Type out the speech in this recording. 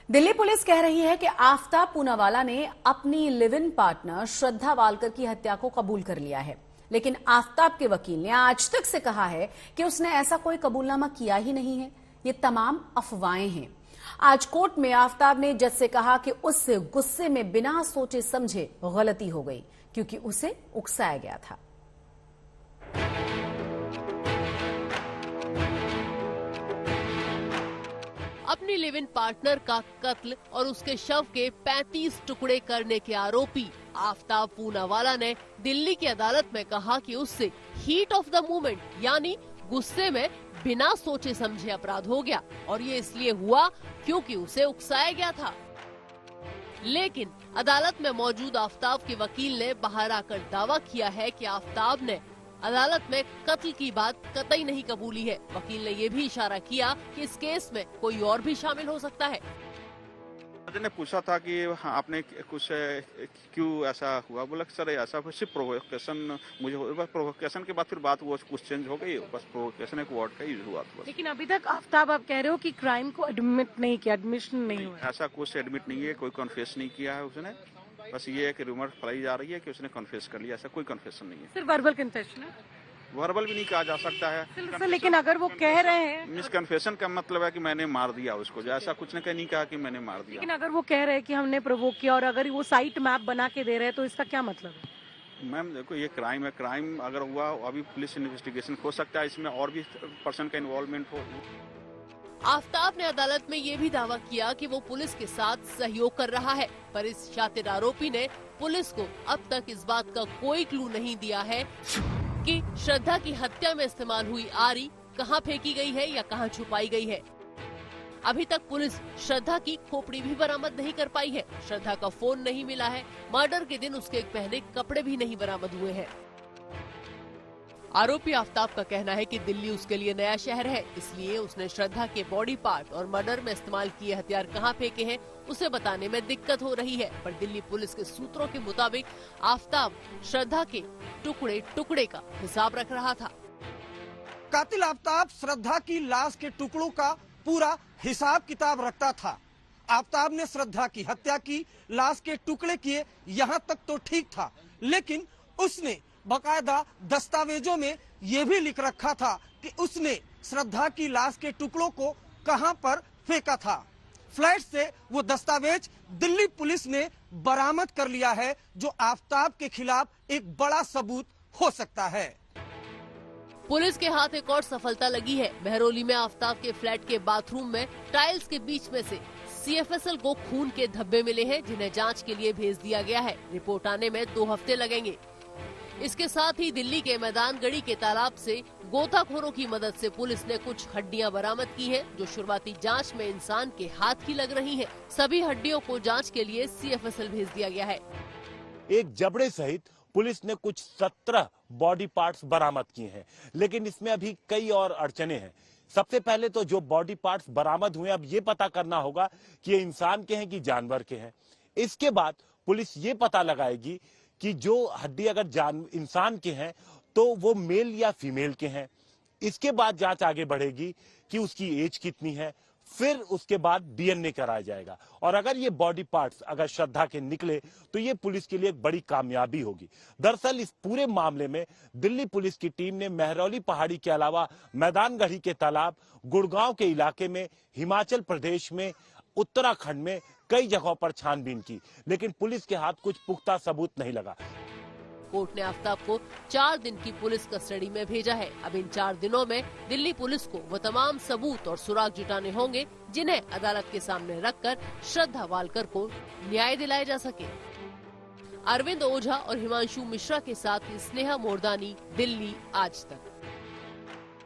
Delhi police कह रही है कि आफ्ताब पूनावाला ने अपनी live in partner Shraddha Walker की हत्या को कबूल कर लिया है, लेकिन आफ्ताब के वकील ने आज तक से कहा है कि उसने ऐसा कोई कबूलनामा किया ही नहीं है। ये तमाम अफवाहें हैं। आज कोर्ट में आफ्ताब ने जज से कहा कि उससे गुस्से में बिना सोचे समझे गलती हो गई, क्योंकि उसे उकसाया गया था। अपनी लिव इन पार्टनर का कत्ल और उसके शव के 35 टुकड़े करने के आरोपी आफ्ताब पूनावाला ने दिल्ली की अदालत में कहा कि उससे हीट ऑफ द मोमेंट यानी गुस्से में बिना सोचे समझे अपराध हो गया, और ये इसलिए हुआ क्योंकि उसे उकसाया गया था। लेकिन अदालत में मौजूद आफ्ताब के वकील ने बाहर आकर दावा किया है कि आफ्ताब ने अदालत में कत्ल की बात कतई नहीं कबूली है। वकील ने यह भी इशारा किया कि इस केस में कोई और भी शामिल हो सकता है। ने पूछा था कि हाँ, आपने कुछ क्यों ऐसा हुआ। बोला सर ऐसा सिर्फ प्रोवोकेशन, मुझे बस प्रोवोकेशन के बाद फिर बात वो कुछ चेंज हो गई, बस प्रोवोकेशन एक वर्ड का यूज हुआ था। लेकिन अभी तक आफ्ताब आप कह रहे हो कि क्राइम को एडमिट नहीं किया, एडमिशन नहीं हुआ। ऐसा कुछ एडमिट नहीं है, कोई कन्फेस नहीं किया है उसने। बस ये है कि रूमर फैलाई जा रही है कि उसने कन्फेस कर लिया, ऐसा कोई कन्फेशन नहीं है। सिर्फ वर्बल कन्फेशन है, वर्बल भी नहीं कहा जा सकता है सर। लेकिन अगर वो कह रहे हैं, मिस कन्फेशन का मतलब है कि मैंने मार दिया उसको, ऐसा कुछ ने नहीं कहा कि मैंने मार दिया। लेकिन अगर वो कह रहे हैं कि हमने प्रोवोक किया और अगर वो साइट मैप बना के दे रहे हैं तो इसका क्या मतलब है? मैम देखो, ये क्राइम है। क्राइम अगर हुआ अभी पुलिस इन्वेस्टिगेशन हो सकता है, इसमें और भी पर्सन का इन्वॉल्वमेंट हो। आफ्ताब ने अदालत में ये भी दावा किया कि वो पुलिस के साथ सहयोग कर रहा है, पर इस शातिर आरोपी ने पुलिस को अब तक इस बात का कोई क्लू नहीं दिया है कि श्रद्धा की हत्या में इस्तेमाल हुई आरी कहां फेंकी गई है या कहां छुपाई गई है। अभी तक पुलिस श्रद्धा की खोपड़ी भी बरामद नहीं कर पाई है। श्रद्धा का फोन नहीं मिला है। मर्डर के दिन उसके पहने कपड़े भी नहीं बरामद हुए हैं। आरोपी आफ्ताब का कहना है कि दिल्ली उसके लिए नया शहर है, इसलिए उसने श्रद्धा के बॉडी पार्ट और मर्डर में इस्तेमाल किए हथियार कहां फेंके हैं उसे बताने में दिक्कत हो रही है। पर दिल्ली पुलिस के सूत्रों के मुताबिक आफ्ताब श्रद्धा के टुकड़े टुकड़े का हिसाब रख रहा था। कातिल आफ्ताब श्रद्धा की लाश के टुकड़ों का पूरा हिसाब किताब रखता था। आफ्ताब ने श्रद्धा की हत्या की, लाश के टुकड़े किए, यहाँ तक तो ठीक था, लेकिन उसने बकायदा दस्तावेजों में ये भी लिख रखा था कि उसने श्रद्धा की लाश के टुकड़ों को कहां पर फेंका था। फ्लैट से वो दस्तावेज दिल्ली पुलिस ने बरामद कर लिया है, जो आफ्ताब के खिलाफ एक बड़ा सबूत हो सकता है। पुलिस के हाथ एक और सफलता लगी है। महरौली में आफ्ताब के फ्लैट के बाथरूम में टाइल्स के बीच में से CFSL को खून के धब्बे मिले हैं, जिन्हें जांच के लिए भेज दिया गया है। रिपोर्ट आने में 2 हफ्ते लगेंगे। इसके साथ ही दिल्ली के मैदानगढ़ी के तालाब से गोताखोरों की मदद से पुलिस ने कुछ हड्डियां बरामद की हैं, जो शुरुआती जांच में इंसान के हाथ की लग रही हैं। सभी हड्डियों को जांच के लिए CFSL भेज दिया गया है। एक जबड़े सहित पुलिस ने कुछ 17 बॉडी पार्ट्स बरामद किए हैं, लेकिन इसमें अभी कई और अड़चने हैं। सबसे पहले तो जो बॉडी पार्ट्स बरामद हुए, अब ये पता करना होगा कि ये इंसान के हैं कि जानवर के हैं। इसके बाद पुलिस ये पता लगाएगी कि जो हड्डी अगर इंसान के हैं तो वो मेल या फीमेल के हैं। इसके बाद जांच आगे बढ़ेगी कि उसकी एज कितनी है, फिर उसके बाद DNA कराया जाएगा, और अगर ये बॉडी पार्ट्स अगर श्रद्धा के निकले तो ये पुलिस के लिए एक बड़ी कामयाबी होगी। दरअसल इस पूरे मामले में दिल्ली पुलिस की टीम ने महरौली पहाड़ी के अलावा मैदानगढ़ी के तालाब, गुड़गांव के इलाके में, हिमाचल प्रदेश में, उत्तराखंड में कई जगहों पर छानबीन की, लेकिन पुलिस के हाथ कुछ पुख्ता सबूत नहीं लगा। कोर्ट ने आफ्ताब को 4 दिन की पुलिस कस्टडी में भेजा है। अब इन 4 दिनों में दिल्ली पुलिस को वो तमाम सबूत और सुराग जुटाने होंगे, जिन्हें अदालत के सामने रखकर श्रद्धा वालकर को न्याय दिलाया जा सके। अरविंद ओझा और हिमांशु मिश्रा के साथ स्नेहा मोरदानी, दिल्ली आज तक।